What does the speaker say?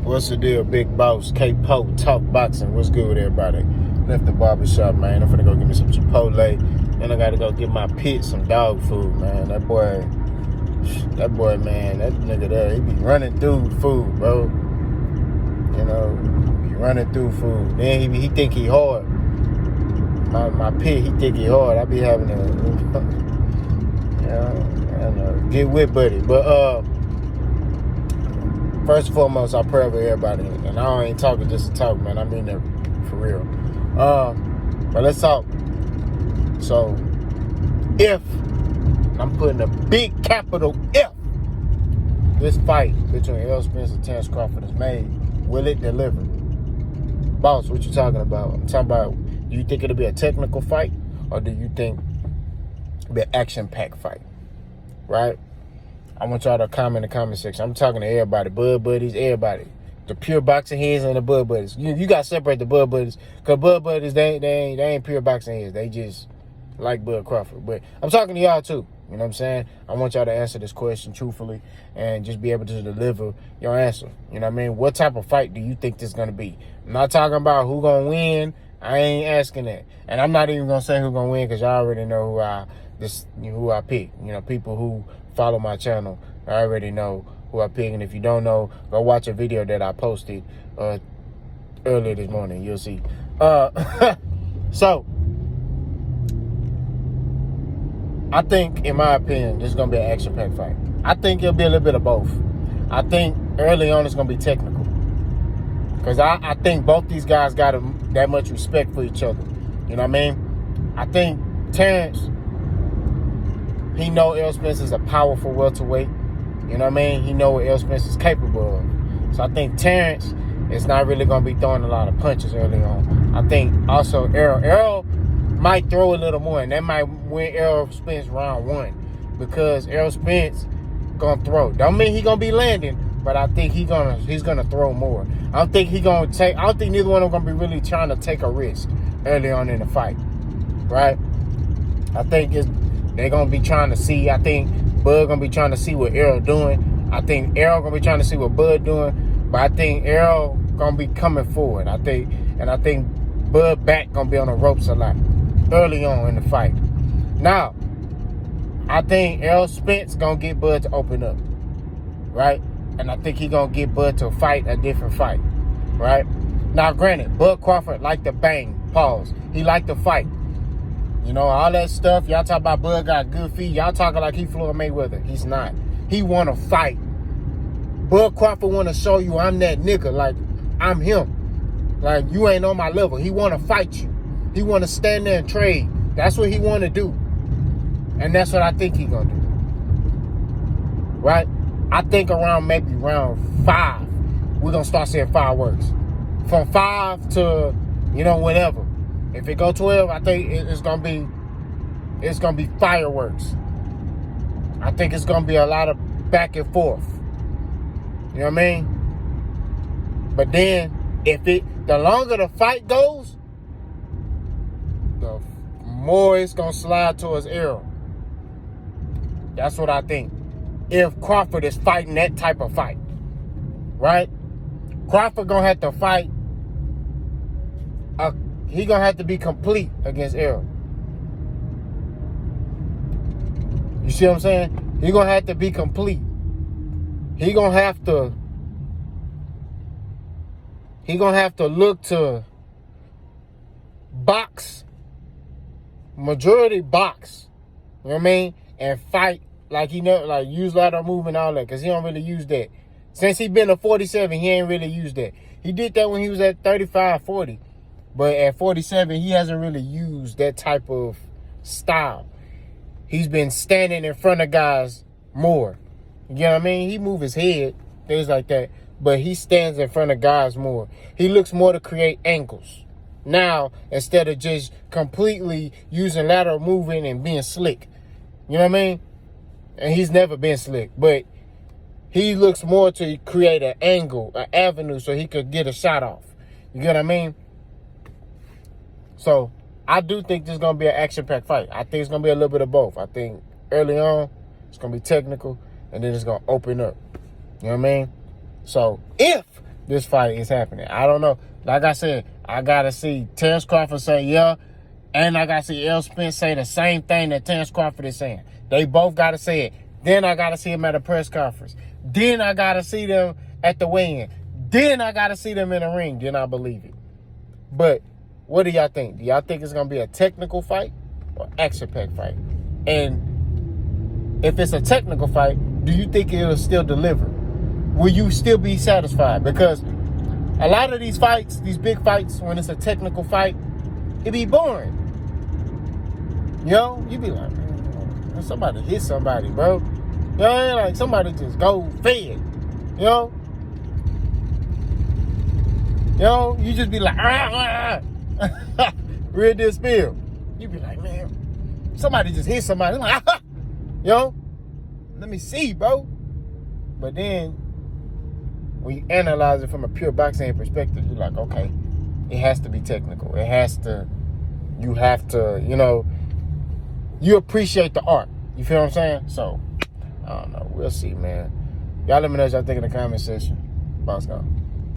What's the deal, Big Boss? K-Pope, Talk Boxing. What's good with everybody? Left the barbershop, man. I'm finna go get me some Chipotle. And I gotta go get my pit some dog food, man. That boy, man, that nigga there, he be running through food, bro. You know, he be running through food. Then he think he hard. My pit, he think he hard. I be having to, get with buddy. But, first and foremost, I pray over everybody. And I ain't talking just to talk, man. I mean that for real. But let's talk. So, if, I'm putting a big capital F, this fight between Errol Spence and Terrence Crawford is made, will it deliver? Boss, what you talking about? I'm talking about, do you think it'll be a technical fight? Or do you think it'll be an action-packed fight? Right? I want y'all to comment in the comment section. I'm talking to everybody, Bud Buddies, everybody. The pure boxing heads and the Bud Buddies. You got to separate the Bud Buddies. Because Bud Buddies, they ain't pure boxing heads. They just like Bud Crawford. But I'm talking to y'all too. You know what I'm saying? I want y'all to answer this question truthfully and just be able to deliver your answer. You know what I mean? What type of fight do you think this is going to be? I'm not talking about who going to win. I ain't asking that. And I'm not even going to say who going to win because y'all already know who I pick. You know, people who follow my channel, I already know who I pick. And if you don't know, go watch a video that I posted earlier this morning. You'll see. So, I think, in my opinion, this is going to be an action-packed fight. I think it'll be a little bit of both. I think early on it's going to be technical. Because I think both these guys got that much respect for each other. You know what I mean? I think Terrence, he know Errol Spence is a powerful welterweight. You know what I mean? He know what Errol Spence is capable of. So I think Terrence is not really going to be throwing a lot of punches early on. I think also Errol might throw a little more, and that might win Errol Spence round one because Errol Spence going to throw. Don't mean he going to be landing, but I think he's gonna throw more. I don't think neither one of them gonna be really trying to take a risk early on in the fight, right? I think they're gonna be trying to see. I think Bud gonna be trying to see what Errol doing. I think Errol gonna be trying to see what Bud doing. But I think Errol gonna be coming forward. I think Bud back gonna be on the ropes a lot early on in the fight. Now, I think Errol Spence gonna get Bud to open up, right? And I think he gonna get Bud to fight a different fight, right? Now, granted, Bud Crawford like to bang, pause. He like to fight. You know, all that stuff. Y'all talk about Bud got good feet. Y'all talking like he Floyd Mayweather. He's not. He want to fight. Bud Crawford want to show you I'm that nigga. Like, I'm him. Like, you ain't on my level. He want to fight you. He want to stand there and trade. That's what he want to do. And that's what I think he gonna do. Right? I think around maybe round 5, we're going to start seeing fireworks. From 5 to, whatever. If it go 12, I think it's going to be fireworks. I think it's going to be a lot of back and forth. You know what I mean? But then, the longer the fight goes, the more it's going to slide towards Errol. That's what I think. If Crawford is fighting that type of fight, right? Crawford gonna have to fight. He gonna have to be complete against Errol. You see what I'm saying? He gonna have to be complete. He gonna have to look to box, majority box. You know what I mean? And fight. Like use lateral movement and all that, because he don't really use that. Since he been a 47, he ain't really used that. He did that when he was at 35, 40. But at 47, he hasn't really used that type of style. He's been standing in front of guys more. You know what I mean? He move his head, things like that. But he stands in front of guys more. He looks more to create angles. Now, instead of just completely using lateral movement and being slick. You know what I mean? And he's never been slick, but he looks more to create an angle, an avenue, so he could get a shot off. You get what I mean? So, I do think this is going to be an action-packed fight. I think it's going to be a little bit of both. I think early on, it's going to be technical, and then it's going to open up. You know what I mean? So, if this fight is happening. I don't know. Like I said, I got to see Terence Crawford say yeah, and I got to see Errol Spence say the same thing that Terence Crawford is saying. They both got to say it. Then I got to see them at a press conference. Then I got to see them at the weigh-in. Then I got to see them in the ring. Then I believe it. But what do y'all think? Do y'all think it's going to be a technical fight or action-packed fight? And if it's a technical fight, do you think it'll still deliver? Will you still be satisfied? Because a lot of these fights, these big fights, when it's a technical fight, it be boring. You know? You be like, man, somebody hit somebody, bro. You know, like somebody just go fed. You know? You know, you just be like, real deal spill. You be like, man, somebody just hit somebody. Like, you know, let me see, bro. But then, when you analyze it from a pure boxing perspective, you're like, okay, it has to be technical. It has to, you have to, you know, you appreciate the art. You feel what I'm saying? So, I don't know. We'll see, man. Y'all let me know what y'all think in the comment section. Boss gone.